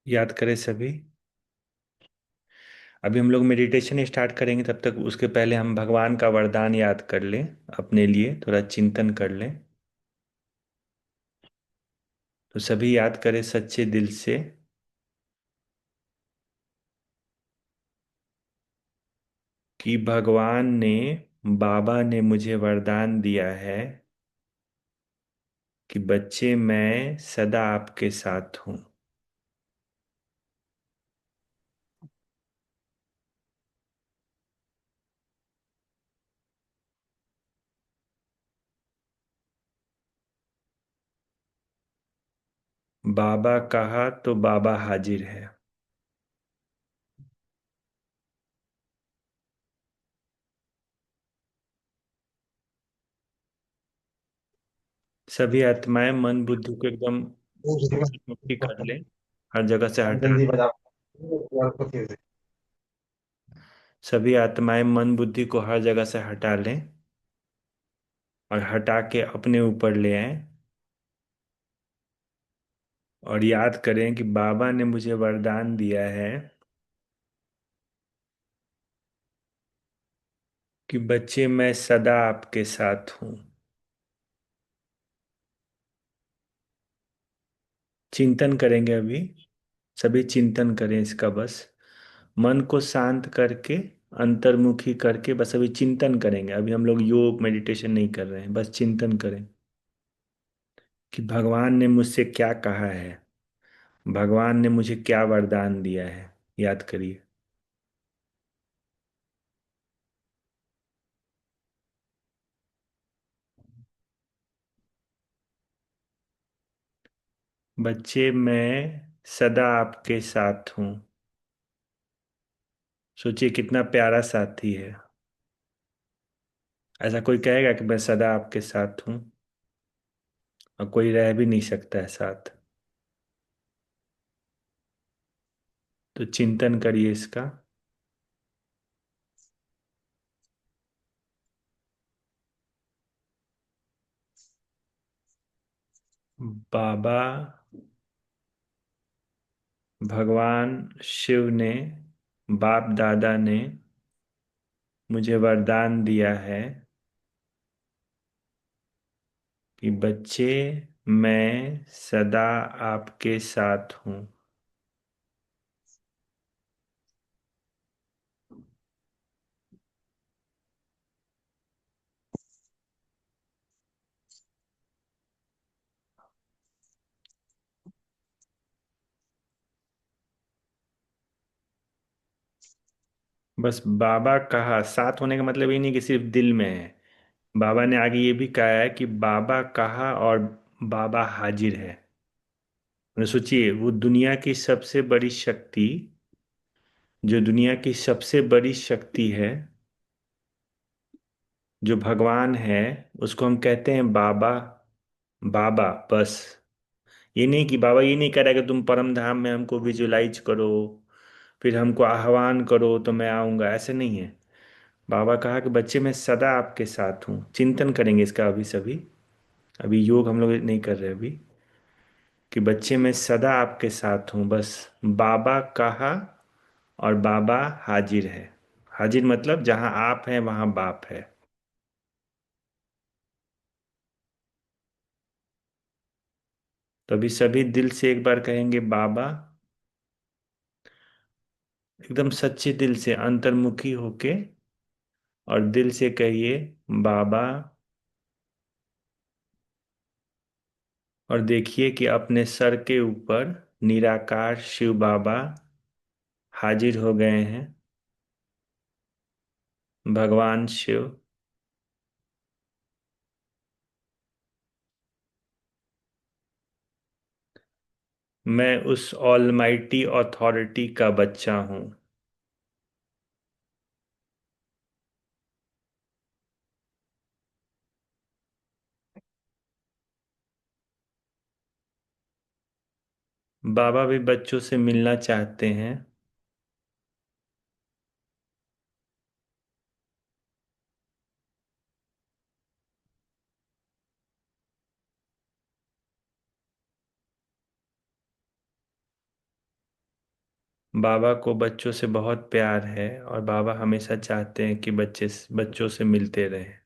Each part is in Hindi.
याद करें सभी। अभी हम लोग मेडिटेशन स्टार्ट करेंगे, तब तक उसके पहले हम भगवान का वरदान याद कर लें। अपने लिए थोड़ा चिंतन कर लें। तो सभी याद करें सच्चे दिल से कि भगवान ने, बाबा ने मुझे वरदान दिया है कि बच्चे मैं सदा आपके साथ हूँ। बाबा कहा तो बाबा हाजिर है। सभी आत्माएं मन बुद्धि को एकदम मुक्ति कर लें। हर जगह से हटा जल्दी लें। बता। और कुछ चीज़। सभी आत्माएं मन बुद्धि को हर जगह से हटा लें और हटा के अपने ऊपर ले आए। और याद करें कि बाबा ने मुझे वरदान दिया है कि बच्चे मैं सदा आपके साथ हूँ। चिंतन करेंगे अभी। सभी चिंतन करें इसका बस। मन को शांत करके, अंतर्मुखी करके बस अभी चिंतन करेंगे। अभी हम लोग योग मेडिटेशन नहीं कर रहे हैं, बस चिंतन करें कि भगवान ने मुझसे क्या कहा है। भगवान ने मुझे क्या वरदान दिया है। याद करिए। बच्चे मैं सदा आपके साथ हूँ। सोचिए कितना प्यारा साथी है। ऐसा कोई कहेगा कि मैं सदा आपके साथ हूँ? और कोई रह भी नहीं सकता है साथ। तो चिंतन करिए इसका। बाबा, भगवान शिव ने, बाप दादा ने मुझे वरदान दिया है कि बच्चे मैं सदा आपके साथ हूँ। बस बाबा कहा, साथ होने का मतलब ये नहीं कि सिर्फ दिल में है। बाबा ने आगे ये भी कहा है कि बाबा कहा और बाबा हाजिर है। मतलब सोचिए, वो दुनिया की सबसे बड़ी शक्ति, जो दुनिया की सबसे बड़ी शक्ति है, जो भगवान है, उसको हम कहते हैं बाबा। बाबा बस। ये नहीं कि बाबा ये नहीं कह रहा कि तुम परम धाम में हमको विजुलाइज करो, फिर हमको आह्वान करो तो मैं आऊंगा, ऐसे नहीं है। बाबा कहा कि बच्चे मैं सदा आपके साथ हूँ। चिंतन करेंगे इसका अभी सभी। अभी योग हम लोग नहीं कर रहे अभी। कि बच्चे मैं सदा आपके साथ हूँ, बस बाबा कहा और बाबा हाजिर है। हाजिर मतलब जहां आप हैं वहां बाप है। तो अभी सभी दिल से एक बार कहेंगे बाबा। एकदम सच्चे दिल से अंतर्मुखी होके और दिल से कहिए बाबा। और देखिए कि अपने सर के ऊपर निराकार शिव बाबा हाजिर हो गए हैं। भगवान शिव। मैं उस ऑलमाइटी अथॉरिटी का बच्चा हूँ। बाबा भी बच्चों से मिलना चाहते हैं। बाबा को बच्चों से बहुत प्यार है और बाबा हमेशा चाहते हैं कि बच्चे बच्चों से मिलते रहें।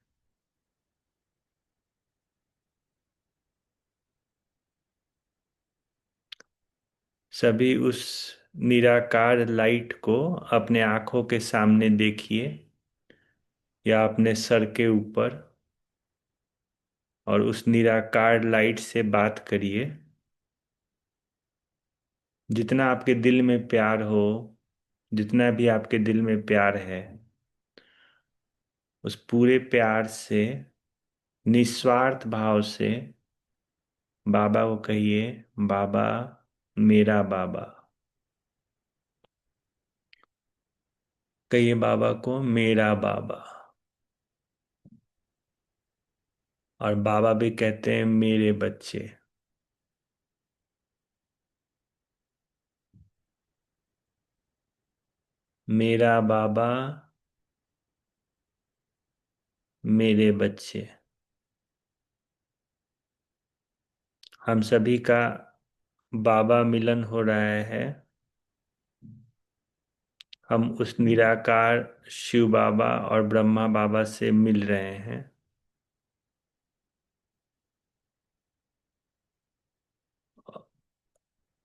सभी उस निराकार लाइट को अपने आंखों के सामने देखिए या अपने सर के ऊपर, और उस निराकार लाइट से बात करिए। जितना आपके दिल में प्यार हो, जितना भी आपके दिल में प्यार है, उस पूरे प्यार से, निस्वार्थ भाव से बाबा को कहिए, बाबा, मेरा बाबा। कहिए बाबा को, मेरा बाबा। और बाबा भी कहते हैं मेरे बच्चे। मेरा बाबा, मेरे बच्चे। हम सभी का बाबा मिलन हो रहा है। हम उस निराकार शिव बाबा और ब्रह्मा बाबा से मिल रहे हैं।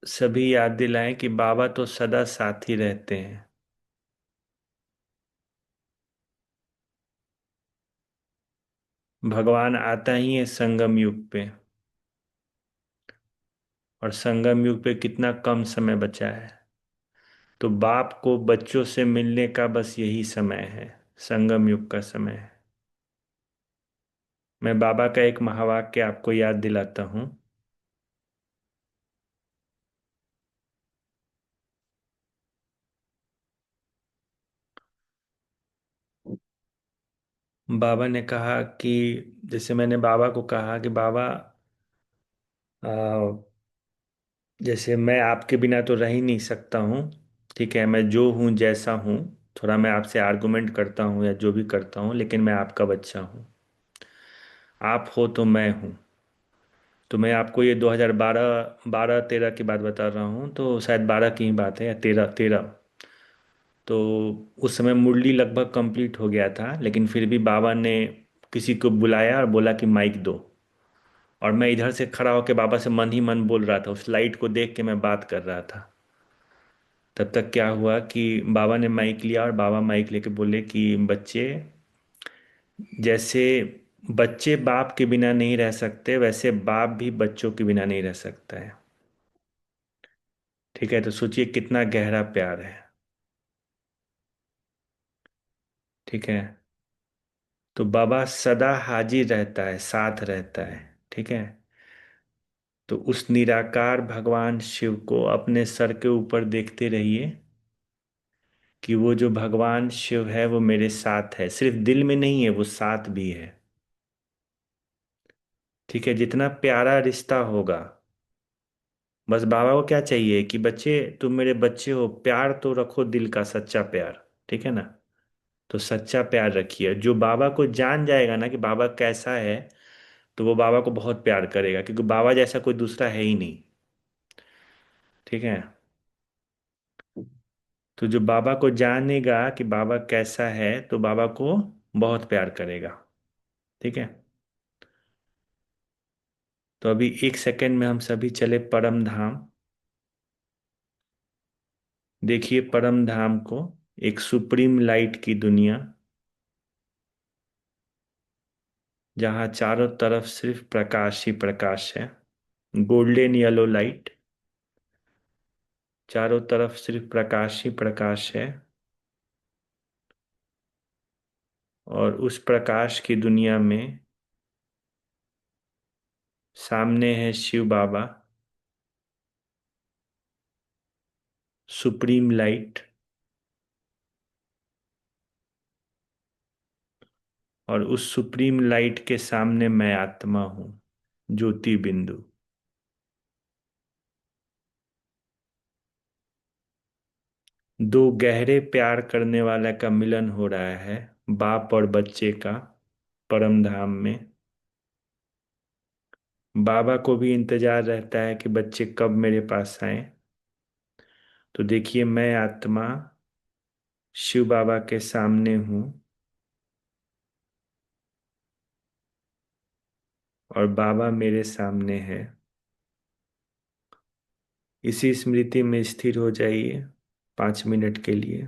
सभी याद दिलाएं कि बाबा तो सदा साथ ही रहते हैं। भगवान आता ही है संगम युग पे, और संगम युग पे कितना कम समय बचा है। तो बाप को बच्चों से मिलने का बस यही समय है, संगम युग का समय है। मैं बाबा का एक महावाक्य आपको याद दिलाता हूँ। बाबा ने कहा कि, जैसे मैंने बाबा को कहा कि बाबा, आ, जैसे मैं आपके बिना तो रह ही नहीं सकता हूँ। ठीक है, मैं जो हूँ जैसा हूँ, थोड़ा मैं आपसे आर्गुमेंट करता हूँ या जो भी करता हूँ, लेकिन मैं आपका बच्चा हूँ। आप हो तो मैं हूँ। तो मैं आपको ये 2012 12 13 की बात बता रहा हूँ, तो शायद 12 की ही बात है, या 13 13। तो उस समय मुरली लगभग कंप्लीट हो गया था, लेकिन फिर भी बाबा ने किसी को बुलाया और बोला कि माइक दो। और मैं इधर से खड़ा होकर बाबा से मन ही मन बोल रहा था, उस लाइट को देख के मैं बात कर रहा था। तब तक क्या हुआ कि बाबा ने माइक लिया और बाबा माइक लेके बोले कि बच्चे, जैसे बच्चे बाप के बिना नहीं रह सकते, वैसे बाप भी बच्चों के बिना नहीं रह सकता है। ठीक है, तो सोचिए कितना गहरा प्यार है। ठीक है, तो बाबा सदा हाजिर रहता है, साथ रहता है। ठीक है, तो उस निराकार भगवान शिव को अपने सर के ऊपर देखते रहिए कि वो जो भगवान शिव है वो मेरे साथ है, सिर्फ दिल में नहीं है, वो साथ भी है। ठीक है, जितना प्यारा रिश्ता होगा, बस बाबा को क्या चाहिए कि बच्चे, तुम मेरे बच्चे हो, प्यार तो रखो, दिल का सच्चा प्यार। ठीक है ना? तो सच्चा प्यार रखिए। जो बाबा को जान जाएगा ना कि बाबा कैसा है, तो वो बाबा को बहुत प्यार करेगा, क्योंकि बाबा जैसा कोई दूसरा है ही नहीं। ठीक है, तो जो बाबा को जानेगा कि बाबा कैसा है, तो बाबा को बहुत प्यार करेगा। ठीक है, तो अभी 1 सेकंड में हम सभी चले परम धाम। देखिए परम धाम को, एक सुप्रीम लाइट की दुनिया, जहाँ चारों तरफ सिर्फ प्रकाश ही प्रकाश है। गोल्डन येलो लाइट, चारों तरफ सिर्फ प्रकाश ही प्रकाश है। और उस प्रकाश की दुनिया में सामने है शिव बाबा, सुप्रीम लाइट। और उस सुप्रीम लाइट के सामने मैं आत्मा हूँ, ज्योति बिंदु। दो गहरे प्यार करने वाला का मिलन हो रहा है, बाप और बच्चे का, परम धाम में। बाबा को भी इंतजार रहता है कि बच्चे कब मेरे पास आए। तो देखिए, मैं आत्मा शिव बाबा के सामने हूँ और बाबा मेरे सामने है। इसी स्मृति में स्थिर हो जाइए 5 मिनट के लिए।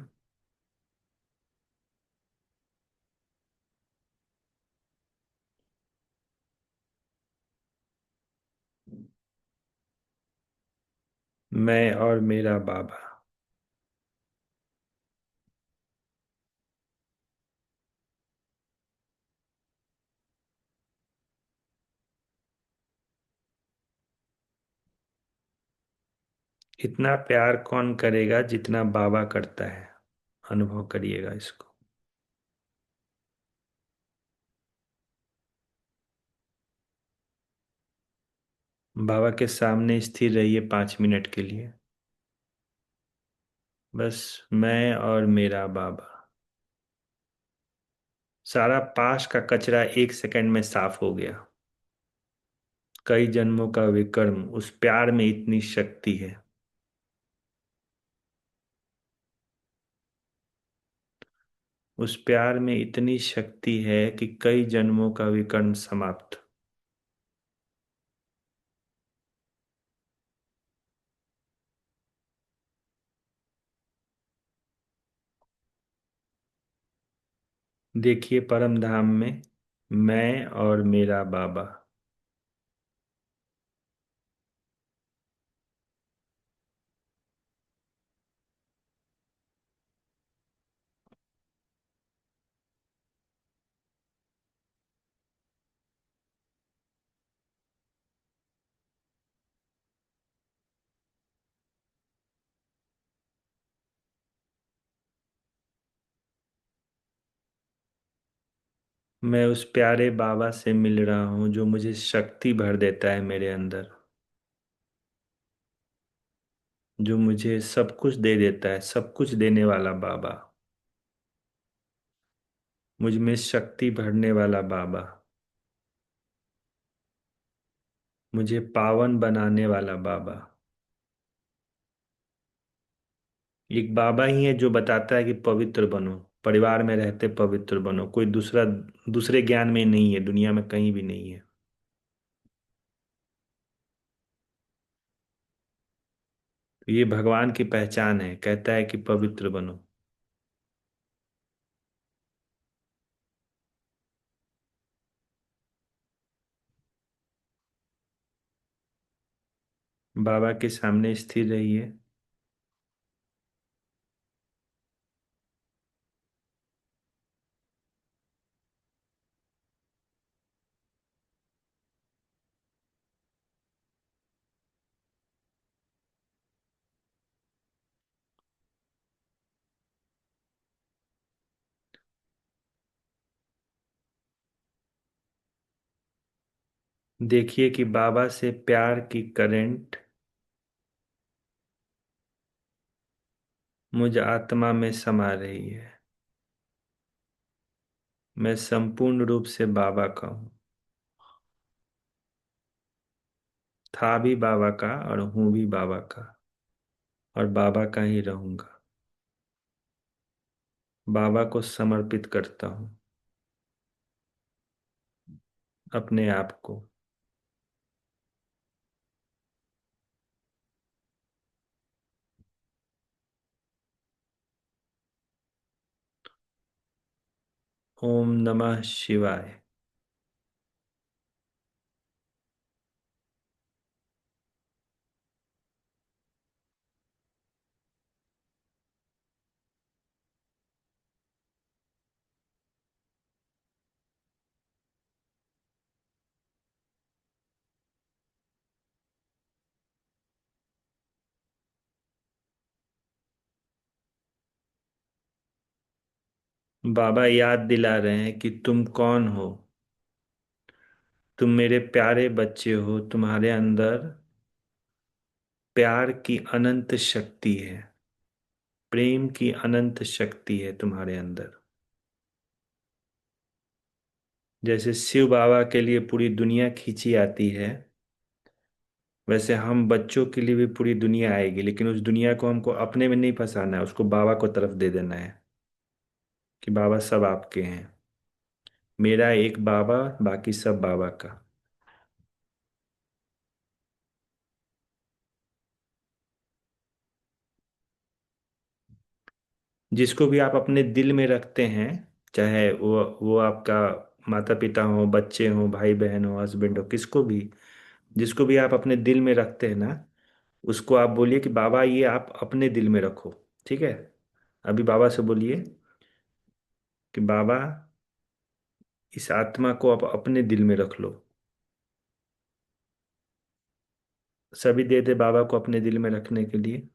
मैं और मेरा बाबा। इतना प्यार कौन करेगा जितना बाबा करता है। अनुभव करिएगा इसको। बाबा के सामने स्थिर रहिए 5 मिनट के लिए। बस मैं और मेरा बाबा। सारा पास का कचरा 1 सेकंड में साफ हो गया। कई जन्मों का विकर्म, उस प्यार में इतनी शक्ति है। उस प्यार में इतनी शक्ति है कि कई जन्मों का विकर्म समाप्त। देखिए, परम धाम में मैं और मेरा बाबा। मैं उस प्यारे बाबा से मिल रहा हूं जो मुझे शक्ति भर देता है मेरे अंदर। जो मुझे सब कुछ दे देता है, सब कुछ देने वाला बाबा। मुझ में शक्ति भरने वाला बाबा। मुझे पावन बनाने वाला बाबा। एक बाबा ही है जो बताता है कि पवित्र बनो। परिवार में रहते पवित्र बनो। कोई दूसरा दूसरे ज्ञान में नहीं है, दुनिया में कहीं भी नहीं है। तो ये भगवान की पहचान है, कहता है कि पवित्र बनो। बाबा के सामने स्थिर रहिए। देखिए कि बाबा से प्यार की करंट मुझ आत्मा में समा रही है। मैं संपूर्ण रूप से बाबा का हूँ। था भी बाबा का और हूं भी बाबा का। और बाबा का ही रहूंगा। बाबा को समर्पित करता हूँ अपने आप को। ओम नमः शिवाय। बाबा याद दिला रहे हैं कि तुम कौन हो। तुम मेरे प्यारे बच्चे हो। तुम्हारे अंदर प्यार की अनंत शक्ति है। प्रेम की अनंत शक्ति है तुम्हारे अंदर। जैसे शिव बाबा के लिए पूरी दुनिया खींची आती है, वैसे हम बच्चों के लिए भी पूरी दुनिया आएगी, लेकिन उस दुनिया को हमको अपने में नहीं फंसाना है, उसको बाबा को तरफ दे देना है कि बाबा सब आपके हैं, मेरा एक बाबा, बाकी सब बाबा का। जिसको भी आप अपने दिल में रखते हैं, चाहे वो आपका माता पिता हो, बच्चे हो, भाई बहन हो, हस्बैंड हो, किसको भी, जिसको भी आप अपने दिल में रखते हैं ना, उसको आप बोलिए कि बाबा ये आप अपने दिल में रखो। ठीक है? अभी बाबा से बोलिए कि बाबा इस आत्मा को आप अपने दिल में रख लो। सभी दे दे बाबा को अपने दिल में रखने के लिए।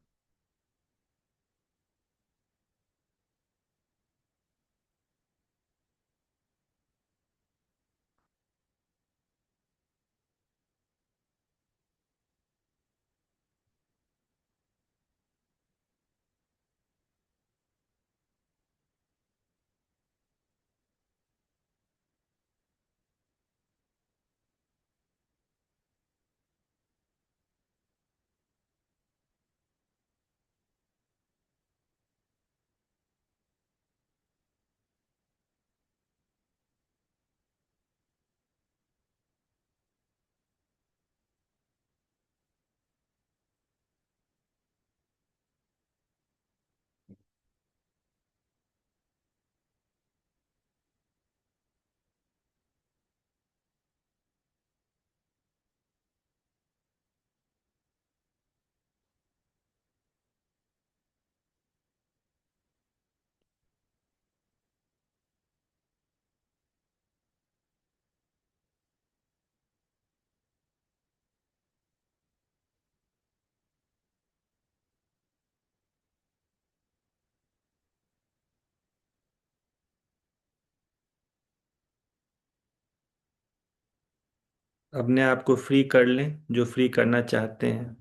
अपने आप को फ्री कर लें, जो फ्री करना चाहते हैं।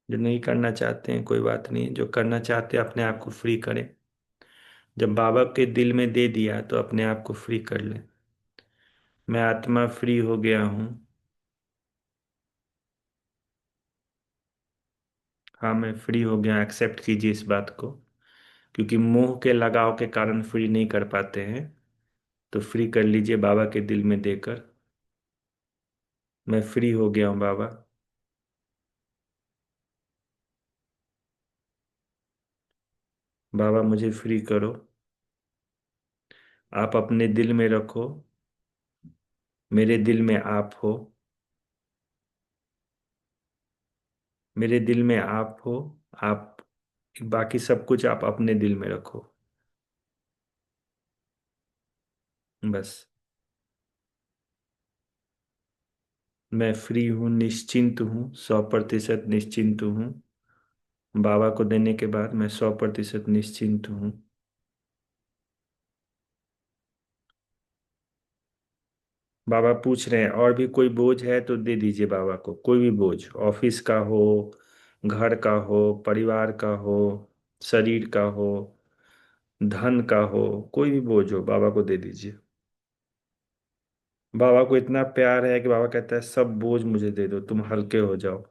जो नहीं करना चाहते हैं कोई बात नहीं, जो करना चाहते हैं अपने आप को फ्री करें। जब बाबा के दिल में दे दिया तो अपने आप को फ्री कर लें। मैं आत्मा फ्री हो गया हूँ। हाँ, मैं फ्री हो गया, एक्सेप्ट कीजिए इस बात को। क्योंकि मोह के लगाव के कारण फ्री नहीं कर पाते हैं, तो फ्री कर लीजिए बाबा के दिल में देकर। मैं फ्री हो गया हूँ बाबा। बाबा मुझे फ्री करो। आप अपने दिल में रखो, मेरे दिल में आप हो। मेरे दिल में आप हो। आप, बाकी सब कुछ आप अपने दिल में रखो। बस। मैं फ्री हूँ, निश्चिंत हूँ, 100% निश्चिंत हूँ। बाबा को देने के बाद मैं 100% निश्चिंत हूँ। बाबा पूछ रहे हैं और भी कोई बोझ है तो दे दीजिए बाबा को, कोई भी बोझ, ऑफिस का हो, घर का हो, परिवार का हो, शरीर का हो, धन का हो, कोई भी बोझ हो बाबा को दे दीजिए। बाबा को इतना प्यार है कि बाबा कहता है सब बोझ मुझे दे दो, तुम हल्के हो जाओ।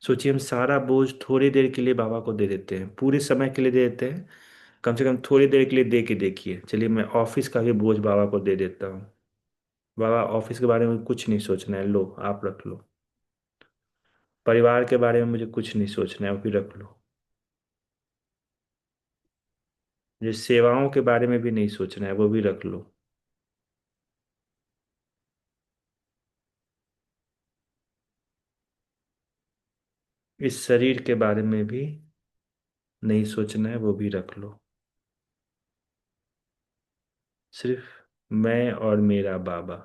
सोचिए, हम सारा बोझ थोड़ी देर के लिए बाबा को दे देते हैं, पूरे समय के लिए दे देते हैं, कम से कम थोड़ी देर के लिए दे के देखिए। चलिए, मैं ऑफिस का भी बोझ बाबा को दे देता हूँ। बाबा ऑफिस के बारे में कुछ नहीं सोचना है, लो आप रख लो। परिवार के बारे में मुझे कुछ नहीं सोचना है, वो भी रख लो। मुझे सेवाओं के बारे में भी नहीं सोचना है, वो भी रख लो। इस शरीर के बारे में भी नहीं सोचना है, वो भी रख लो। सिर्फ मैं और मेरा बाबा।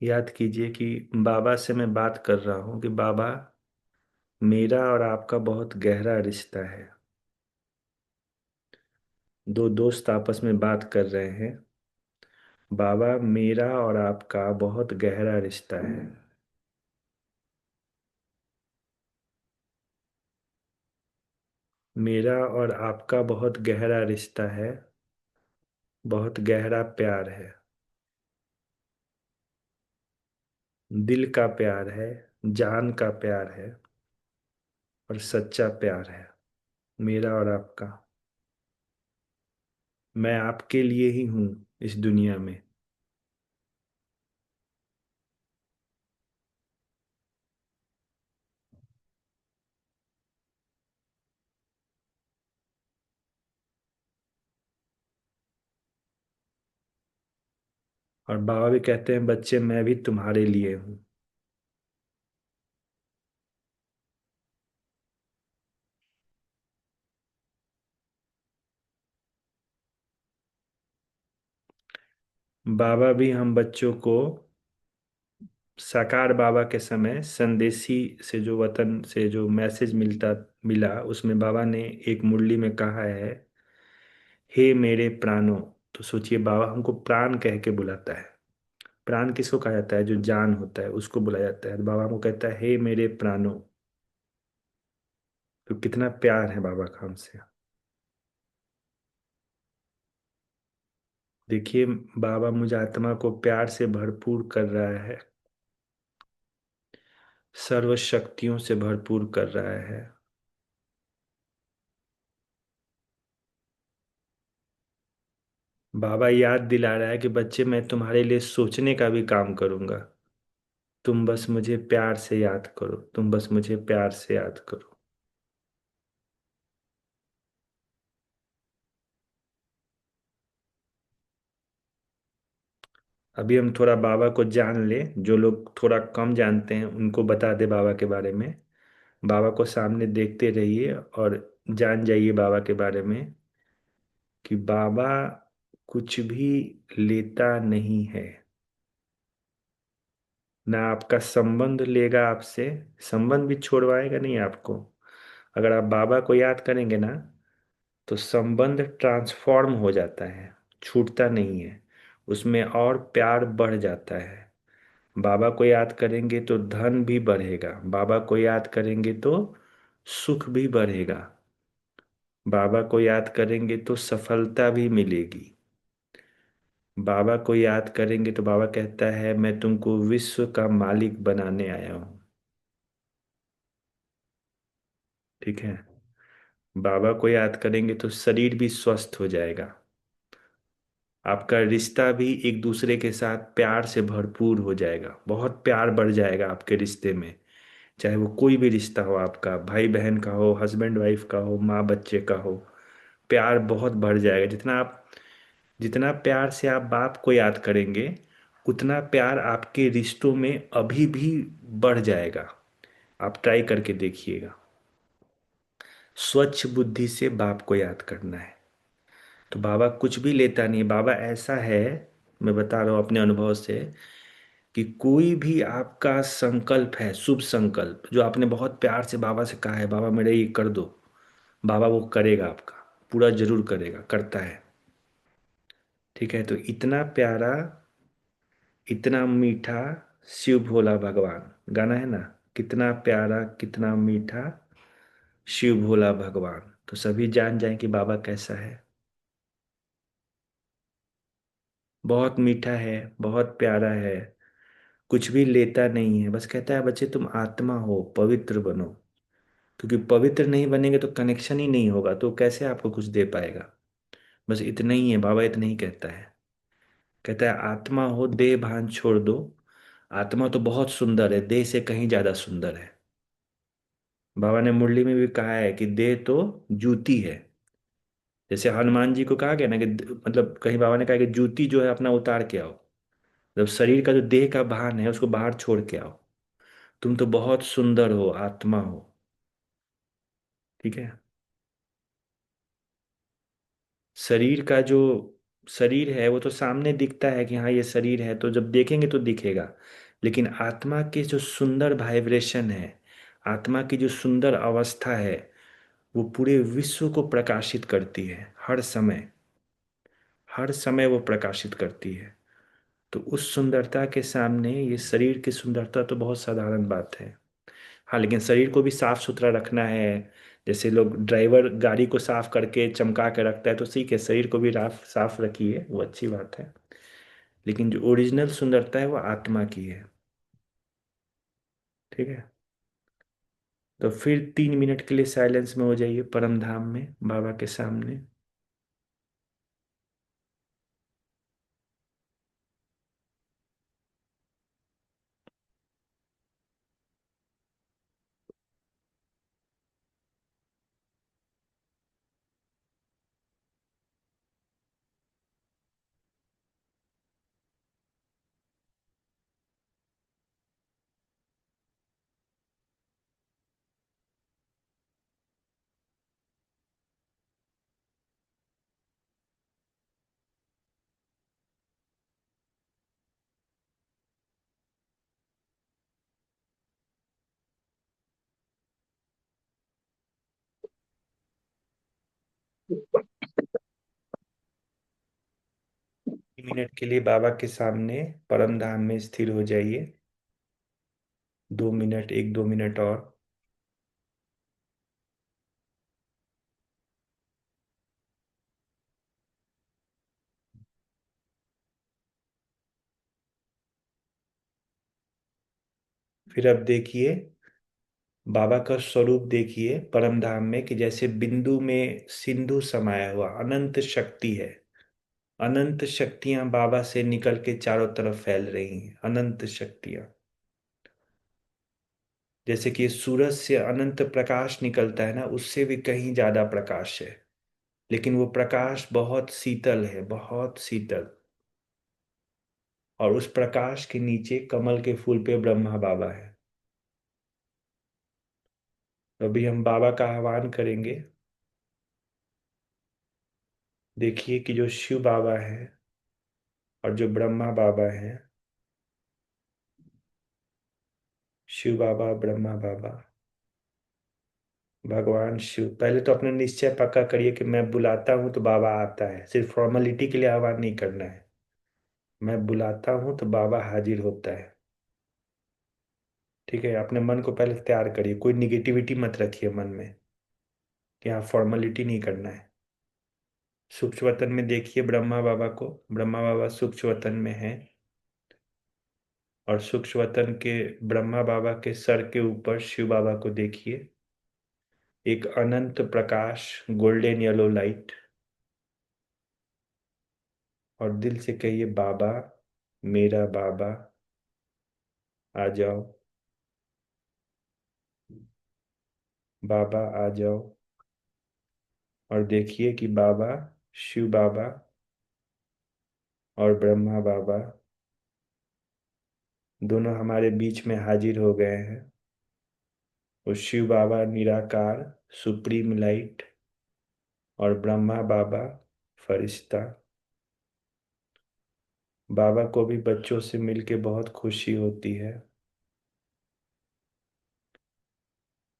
याद कीजिए कि बाबा से मैं बात कर रहा हूँ कि बाबा, मेरा और आपका बहुत गहरा रिश्ता है। दो दोस्त आपस में बात कर रहे हैं। बाबा, मेरा और आपका बहुत गहरा रिश्ता है। मेरा और आपका बहुत गहरा रिश्ता है, बहुत गहरा प्यार है। दिल का प्यार है, जान का प्यार है, और सच्चा प्यार है मेरा और आपका। मैं आपके लिए ही हूँ इस दुनिया में। और बाबा भी कहते हैं, बच्चे मैं भी तुम्हारे लिए हूँ। बाबा भी हम बच्चों को साकार बाबा के समय संदेशी से जो वतन से जो मैसेज मिला, उसमें बाबा ने एक मुरली में कहा है, हे मेरे प्राणों। तो सोचिए, बाबा हमको प्राण कह के बुलाता है। प्राण किसको कहा जाता है? जो जान होता है उसको बुलाया जाता है। तो बाबा हमको कहता है, हे मेरे प्राणों। तो कितना प्यार है बाबा का हमसे। देखिए, बाबा मुझ आत्मा को प्यार से भरपूर कर रहा है, सर्व शक्तियों से भरपूर कर रहा है। बाबा याद दिला रहा है कि बच्चे मैं तुम्हारे लिए सोचने का भी काम करूंगा। तुम बस मुझे प्यार से याद करो, तुम बस मुझे प्यार से याद करो। अभी हम थोड़ा बाबा को जान ले, जो लोग थोड़ा कम जानते हैं उनको बता दे बाबा के बारे में। बाबा को सामने देखते रहिए और जान जाइए बाबा के बारे में कि बाबा कुछ भी लेता नहीं है। ना आपका संबंध लेगा आपसे, संबंध भी छोड़वाएगा नहीं आपको। अगर आप बाबा को याद करेंगे ना, तो संबंध ट्रांसफॉर्म हो जाता है, छूटता नहीं है। उसमें और प्यार बढ़ जाता है। बाबा को याद करेंगे तो धन भी बढ़ेगा, बाबा को याद करेंगे तो सुख भी बढ़ेगा, बाबा को याद करेंगे तो सफलता भी मिलेगी। बाबा को याद करेंगे तो बाबा कहता है, मैं तुमको विश्व का मालिक बनाने आया हूँ। ठीक है। बाबा को याद करेंगे तो शरीर भी स्वस्थ हो जाएगा। आपका रिश्ता भी एक दूसरे के साथ प्यार से भरपूर हो जाएगा, बहुत प्यार बढ़ जाएगा आपके रिश्ते में। चाहे वो कोई भी रिश्ता हो, आपका भाई बहन का हो, हस्बैंड वाइफ का हो, माँ बच्चे का हो, प्यार बहुत बढ़ जाएगा। जितना प्यार से आप बाप को याद करेंगे, उतना प्यार आपके रिश्तों में अभी भी बढ़ जाएगा। आप ट्राई करके देखिएगा। स्वच्छ बुद्धि से बाप को याद करना है। तो बाबा कुछ भी लेता नहीं, बाबा ऐसा है, मैं बता रहा हूँ अपने अनुभव से, कि कोई भी आपका संकल्प है, शुभ संकल्प जो आपने बहुत प्यार से बाबा से कहा है, बाबा मेरे ये कर दो, बाबा वो करेगा, आपका पूरा जरूर करेगा, करता है। ठीक है। तो इतना प्यारा, इतना मीठा शिव भोला भगवान, गाना है ना, कितना प्यारा कितना मीठा शिव भोला भगवान। तो सभी जान जाए कि बाबा कैसा है। बहुत मीठा है, बहुत प्यारा है, कुछ भी लेता नहीं है, बस कहता है बच्चे तुम आत्मा हो, पवित्र बनो। क्योंकि पवित्र नहीं बनेंगे तो कनेक्शन ही नहीं होगा, तो कैसे आपको कुछ दे पाएगा। बस इतना ही है, बाबा इतना ही कहता है। कहता है आत्मा हो, देह भान छोड़ दो। आत्मा तो बहुत सुंदर है, देह से कहीं ज्यादा सुंदर है। बाबा ने मुरली में भी कहा है कि देह तो जूती है। जैसे हनुमान जी को कहा गया ना कि मतलब कहीं बाबा ने कहा कि जूती जो है अपना उतार के आओ। जब शरीर का जो देह का भान है उसको बाहर छोड़ के आओ। तुम तो बहुत सुंदर हो, आत्मा हो। ठीक है। शरीर का जो शरीर है वो तो सामने दिखता है कि हाँ ये शरीर है, तो जब देखेंगे तो दिखेगा। लेकिन आत्मा के जो सुंदर वाइब्रेशन है, आत्मा की जो सुंदर अवस्था है, वो पूरे विश्व को प्रकाशित करती है हर समय। हर समय वो प्रकाशित करती है। तो उस सुंदरता के सामने ये शरीर की सुंदरता तो बहुत साधारण बात है। हाँ, लेकिन शरीर को भी साफ सुथरा रखना है। जैसे लोग ड्राइवर गाड़ी को साफ करके चमका के रखता है, तो ठीक है, शरीर को भी राफ साफ रखिए, वो अच्छी बात है। लेकिन जो ओरिजिनल सुंदरता है वो आत्मा की है। ठीक है। तो फिर 3 मिनट के लिए साइलेंस में हो जाइए, परम धाम में बाबा के सामने। 3 मिनट के लिए बाबा के सामने परम धाम में स्थिर हो जाइए। 2 मिनट, 1-2 मिनट और। फिर अब देखिए, बाबा का स्वरूप देखिए परम धाम में, कि जैसे बिंदु में सिंधु समाया हुआ अनंत शक्ति है। अनंत शक्तियां बाबा से निकल के चारों तरफ फैल रही हैं, अनंत शक्तियां। जैसे कि सूरज से अनंत प्रकाश निकलता है ना, उससे भी कहीं ज्यादा प्रकाश है। लेकिन वो प्रकाश बहुत शीतल है, बहुत शीतल। और उस प्रकाश के नीचे कमल के फूल पे ब्रह्मा बाबा है। तो अभी हम बाबा का आह्वान करेंगे। देखिए कि जो शिव बाबा है और जो ब्रह्मा बाबा है, शिव बाबा, ब्रह्मा बाबा, भगवान शिव, पहले तो अपने निश्चय पक्का करिए कि मैं बुलाता हूं तो बाबा आता है। सिर्फ फॉर्मेलिटी के लिए आह्वान नहीं करना है। मैं बुलाता हूं तो बाबा हाजिर होता है। ठीक है, अपने मन को पहले तैयार करिए, कोई निगेटिविटी मत रखिए मन में कि हाँ फॉर्मेलिटी नहीं करना है। सूक्ष्म वतन में देखिए ब्रह्मा बाबा को। ब्रह्मा बाबा सूक्ष्म वतन में है। और सूक्ष्म वतन के ब्रह्मा बाबा के सर के ऊपर शिव बाबा को देखिए। एक अनंत प्रकाश, गोल्डन येलो लाइट। और दिल से कहिए, बाबा, मेरा बाबा, आ जाओ। बाबा आ जाओ। और देखिए कि बाबा, शिव बाबा और ब्रह्मा बाबा दोनों हमारे बीच में हाजिर हो गए हैं। और शिव बाबा निराकार, सुप्रीम लाइट, और ब्रह्मा बाबा फरिश्ता। बाबा को भी बच्चों से मिलके बहुत खुशी होती है।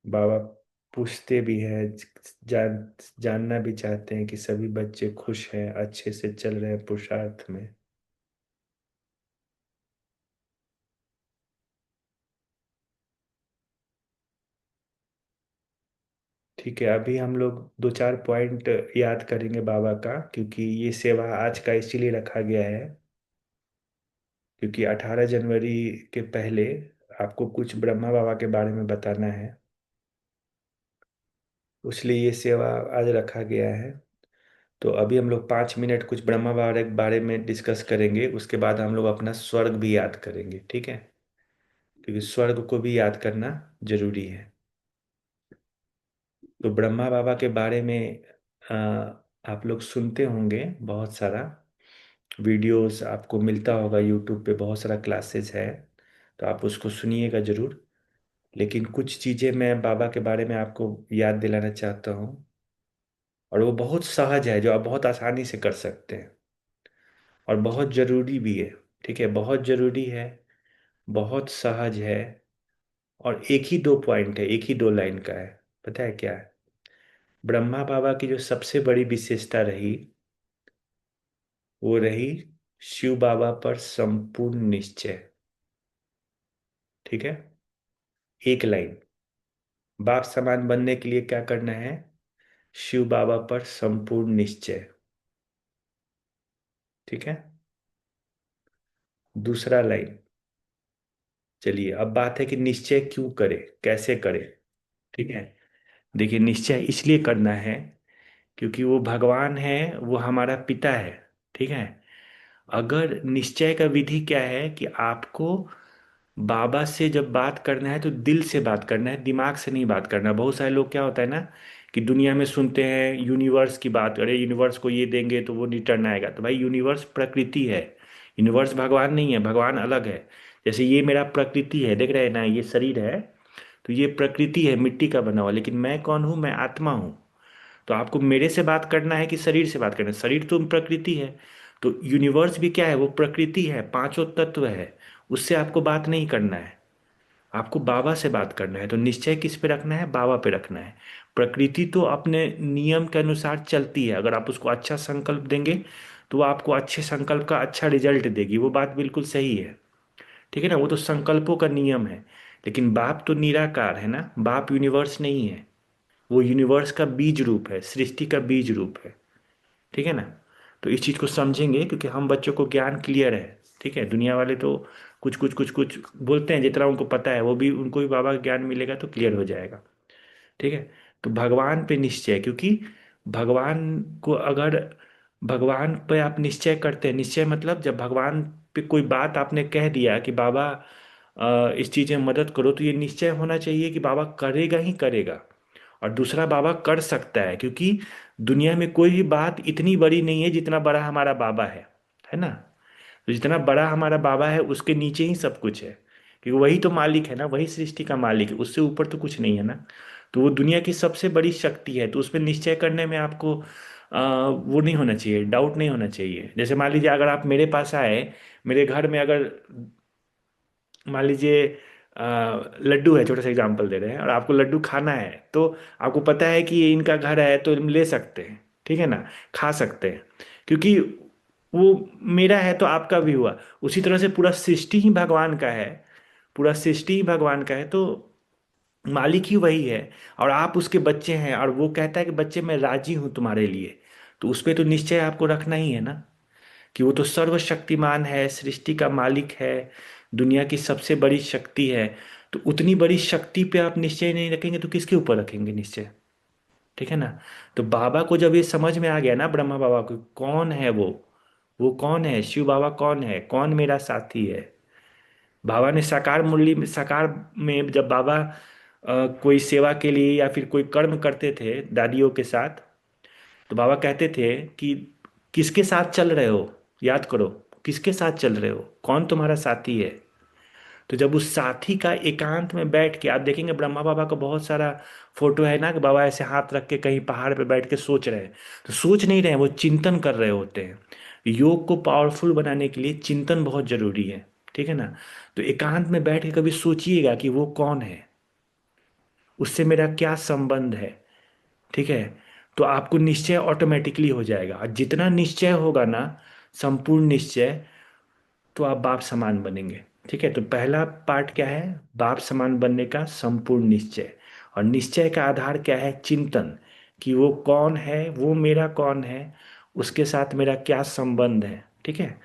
बाबा पूछते भी हैं, जानना भी चाहते हैं कि सभी बच्चे खुश हैं, अच्छे से चल रहे हैं पुरुषार्थ में। ठीक है, अभी हम लोग 2-4 पॉइंट याद करेंगे बाबा का, क्योंकि ये सेवा आज का इसीलिए रखा गया है क्योंकि 18 जनवरी के पहले आपको कुछ ब्रह्मा बाबा के बारे में बताना है। इसलिए ये सेवा आज रखा गया है। तो अभी हम लोग 5 मिनट कुछ ब्रह्मा बाबा के बारे में डिस्कस करेंगे, उसके बाद हम लोग अपना स्वर्ग भी याद करेंगे। ठीक है, क्योंकि स्वर्ग को भी याद करना जरूरी है। तो ब्रह्मा बाबा के बारे में आ, आप लोग सुनते होंगे बहुत सारा, वीडियोस आपको मिलता होगा यूट्यूब पे, बहुत सारा क्लासेस है। तो आप उसको सुनिएगा जरूर। लेकिन कुछ चीज़ें मैं बाबा के बारे में आपको याद दिलाना चाहता हूँ। और वो बहुत सहज है, जो आप बहुत आसानी से कर सकते हैं। और बहुत ज़रूरी भी है। ठीक है, बहुत ज़रूरी है, बहुत सहज है। और एक ही 2 पॉइंट है, एक ही 2 लाइन का है। पता है क्या है? ब्रह्मा बाबा की जो सबसे बड़ी विशेषता रही, वो रही शिव बाबा पर संपूर्ण निश्चय। ठीक है, 1 लाइन। बाप समान बनने के लिए क्या करना है? शिव बाबा पर संपूर्ण निश्चय। ठीक है। दूसरा लाइन। चलिए, अब बात है कि निश्चय क्यों करे, कैसे करे। ठीक है। देखिए, निश्चय इसलिए करना है क्योंकि वो भगवान है, वो हमारा पिता है। ठीक है। अगर निश्चय का विधि क्या है कि आपको बाबा से जब बात करना है तो दिल से बात करना है, दिमाग से नहीं बात करना। बहुत सारे लोग क्या होता है ना कि दुनिया में सुनते हैं यूनिवर्स की बात, अरे यूनिवर्स को ये देंगे तो वो रिटर्न आएगा। तो भाई यूनिवर्स प्रकृति है, यूनिवर्स भगवान नहीं है, भगवान अलग है। जैसे ये मेरा प्रकृति है, देख रहे हैं ना, ये शरीर है, तो ये प्रकृति है मिट्टी का बना हुआ, लेकिन मैं कौन हूँ? मैं आत्मा हूँ। तो आपको मेरे से बात करना है कि शरीर से बात करना है? शरीर तो प्रकृति है। तो यूनिवर्स भी क्या है? वो प्रकृति है, पांचों तत्व है। उससे आपको बात नहीं करना है, आपको बाबा से बात करना है। तो निश्चय किस पे रखना है? बाबा पे रखना है। प्रकृति तो अपने नियम के अनुसार चलती है, अगर आप उसको अच्छा संकल्प देंगे तो वो आपको अच्छे संकल्प का अच्छा रिजल्ट देगी, वो बात बिल्कुल सही है। ठीक है ना, वो तो संकल्पों का नियम है। लेकिन बाप तो निराकार है ना, बाप यूनिवर्स नहीं है, वो यूनिवर्स का बीज रूप है, सृष्टि का बीज रूप है। ठीक है ना। तो इस चीज को समझेंगे क्योंकि हम बच्चों को ज्ञान क्लियर है। ठीक है, दुनिया वाले तो कुछ कुछ कुछ कुछ बोलते हैं, जितना उनको पता है वो भी, उनको भी बाबा का ज्ञान मिलेगा तो क्लियर हो जाएगा। ठीक है। तो भगवान पे निश्चय, क्योंकि भगवान को अगर, भगवान पे आप निश्चय करते हैं, निश्चय मतलब जब भगवान पे कोई बात आपने कह दिया कि बाबा इस चीज में मदद करो, तो ये निश्चय होना चाहिए कि बाबा करेगा ही करेगा। और दूसरा, बाबा कर सकता है, क्योंकि दुनिया में कोई भी बात इतनी बड़ी नहीं है जितना बड़ा हमारा बाबा है ना। तो जितना बड़ा हमारा बाबा है उसके नीचे ही सब कुछ है, क्योंकि वही तो मालिक है ना, वही सृष्टि का मालिक है, उससे ऊपर तो कुछ नहीं है ना। तो वो दुनिया की सबसे बड़ी शक्ति है, तो उसमें निश्चय करने में आपको वो नहीं होना चाहिए, डाउट नहीं होना चाहिए। जैसे मान लीजिए अगर आप मेरे पास आए, मेरे घर में अगर मान लीजिए लड्डू है, छोटा सा एग्जांपल दे रहे हैं, और आपको लड्डू खाना है, तो आपको पता है कि ये इनका घर है तो हम ले सकते हैं। ठीक है ना, खा सकते हैं, क्योंकि वो मेरा है तो आपका भी हुआ। उसी तरह से पूरा सृष्टि ही भगवान का है, पूरा सृष्टि ही भगवान का है, तो मालिक ही वही है। और आप उसके बच्चे हैं, और वो कहता है कि बच्चे मैं राजी हूं तुम्हारे लिए, तो उस पे तो निश्चय आपको रखना ही है ना, कि वो तो सर्वशक्तिमान है, सृष्टि का मालिक है, दुनिया की सबसे बड़ी शक्ति है। तो उतनी बड़ी शक्ति पे आप निश्चय नहीं रखेंगे तो किसके ऊपर रखेंगे निश्चय? ठीक है ना। तो बाबा को जब ये समझ में आ गया ना, ब्रह्मा बाबा को, कौन है वो कौन है, शिव बाबा कौन है, कौन मेरा साथी है। बाबा ने साकार मुरली में, साकार में जब बाबा कोई सेवा के लिए या फिर कोई कर्म करते थे दादियों के साथ, तो बाबा कहते थे कि किसके साथ चल रहे हो, याद करो, किसके साथ चल रहे हो, कौन तुम्हारा साथी है। तो जब उस साथी का एकांत में बैठ के आप देखेंगे, ब्रह्मा बाबा का बहुत सारा फोटो है ना, कि बाबा ऐसे हाथ रख के कहीं पहाड़ पे बैठ के सोच रहे हैं। तो सोच नहीं रहे हैं, वो चिंतन कर रहे होते हैं। योग को पावरफुल बनाने के लिए चिंतन बहुत जरूरी है। ठीक है ना। तो एकांत में बैठ के कभी सोचिएगा कि वो कौन है, उससे मेरा क्या संबंध है। ठीक है। तो आपको निश्चय ऑटोमेटिकली हो जाएगा, और जितना निश्चय होगा ना, संपूर्ण निश्चय, तो आप बाप समान बनेंगे। ठीक है। तो पहला पार्ट क्या है? बाप समान बनने का संपूर्ण निश्चय। और निश्चय का आधार क्या है? चिंतन, कि वो कौन है, वो मेरा कौन है, उसके साथ मेरा क्या संबंध है। ठीक है।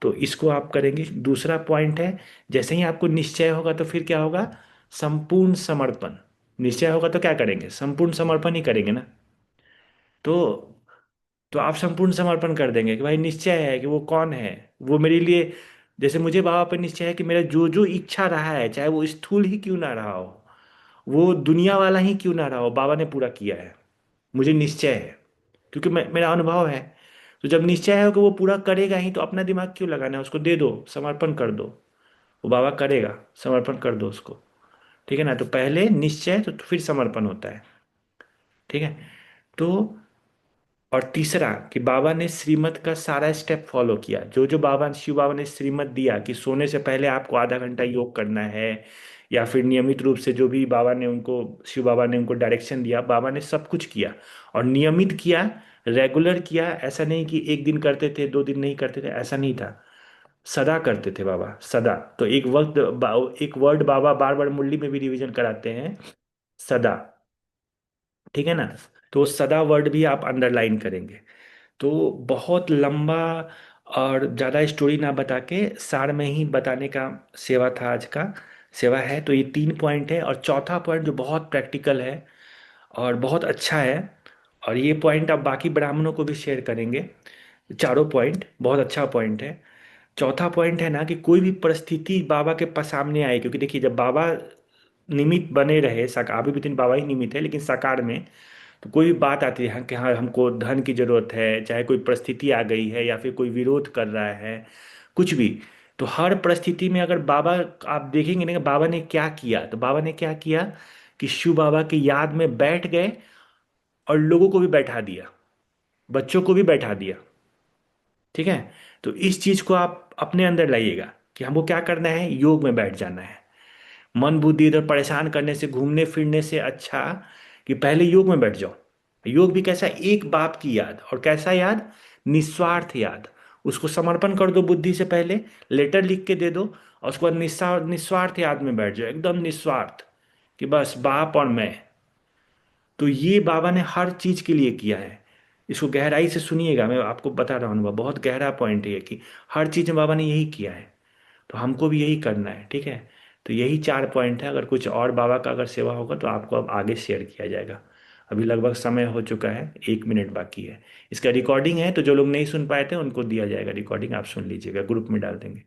तो इसको आप करेंगे। दूसरा पॉइंट है, जैसे ही आपको निश्चय होगा तो फिर क्या होगा? संपूर्ण समर्पण। निश्चय होगा तो क्या करेंगे? संपूर्ण समर्पण ही करेंगे ना। तो आप संपूर्ण समर्पण कर देंगे कि भाई निश्चय है कि वो कौन है, वो मेरे लिए, जैसे मुझे बाबा पर निश्चय है कि मेरा जो जो इच्छा रहा है, चाहे वो स्थूल ही क्यों ना रहा हो, वो दुनिया वाला ही क्यों ना रहा हो, बाबा ने पूरा किया है। मुझे निश्चय है, क्योंकि मेरा अनुभव है। तो जब निश्चय है कि वो पूरा करेगा ही, तो अपना दिमाग क्यों लगाना है, उसको दे दो, समर्पण कर दो, वो बाबा करेगा, समर्पण कर दो उसको। ठीक है ना। तो पहले निश्चय, तो फिर समर्पण होता है। ठीक है। तो और तीसरा, कि बाबा ने श्रीमत का सारा स्टेप फॉलो किया, जो जो बाबा, शिव बाबा ने श्रीमत दिया कि सोने से पहले आपको आधा घंटा योग करना है, या फिर नियमित रूप से जो भी बाबा ने उनको, शिव बाबा ने उनको डायरेक्शन दिया, बाबा ने सब कुछ किया, और नियमित किया, रेगुलर किया। ऐसा नहीं कि एक दिन करते थे 2 दिन नहीं करते थे, ऐसा नहीं था, सदा करते थे बाबा, सदा। तो एक वक्त एक वर्ड बाबा बार बार मुरली में भी रिवीजन कराते हैं, सदा। ठीक है ना। तो सदा वर्ड भी आप अंडरलाइन करेंगे। तो बहुत लंबा और ज़्यादा स्टोरी ना बता के सार में ही बताने का सेवा था आज का। सेवा है तो ये 3 पॉइंट है, और चौथा पॉइंट जो बहुत प्रैक्टिकल है और बहुत अच्छा है, और ये पॉइंट आप बाकी ब्राह्मणों को भी शेयर करेंगे। चारों पॉइंट बहुत अच्छा पॉइंट है। चौथा पॉइंट है ना कि कोई भी परिस्थिति बाबा के पास सामने आए, क्योंकि देखिए जब बाबा निमित्त बने रहे, साकार अभी भी दिन बाबा ही निमित्त है, लेकिन साकार में तो कोई भी बात आती है कि हाँ हमको धन की जरूरत है, चाहे कोई परिस्थिति आ गई है या फिर कोई विरोध कर रहा है, कुछ भी। तो हर परिस्थिति में अगर बाबा, आप देखेंगे ना कि बाबा ने क्या किया, तो बाबा ने क्या किया कि शिव बाबा की याद में बैठ गए और लोगों को भी बैठा दिया, बच्चों को भी बैठा दिया। ठीक है। तो इस चीज को आप अपने अंदर लाइएगा कि हमको क्या करना है, योग में बैठ जाना है। मन बुद्धि इधर परेशान करने से, घूमने फिरने से अच्छा कि पहले योग में बैठ जाओ। योग भी कैसा, एक बाप की याद, और कैसा याद, निस्वार्थ याद। उसको समर्पण कर दो बुद्धि से पहले, लेटर लिख के दे दो, और उसके बाद निस्वार्थ याद में बैठ जाओ, एकदम निस्वार्थ कि बस बाप और मैं। तो ये बाबा ने हर चीज के लिए किया है। इसको गहराई से सुनिएगा, मैं आपको बता रहा हूँ, बहुत गहरा पॉइंट है ये कि हर चीज में बाबा ने यही किया है। तो हमको भी यही करना है। ठीक है। तो यही 4 पॉइंट है। अगर कुछ और बाबा का अगर सेवा होगा तो आपको अब आगे शेयर किया जाएगा। अभी लगभग समय हो चुका है, 1 मिनट बाकी है। इसका रिकॉर्डिंग है, तो जो लोग नहीं सुन पाए थे उनको दिया जाएगा रिकॉर्डिंग, आप सुन लीजिएगा, ग्रुप में डाल देंगे।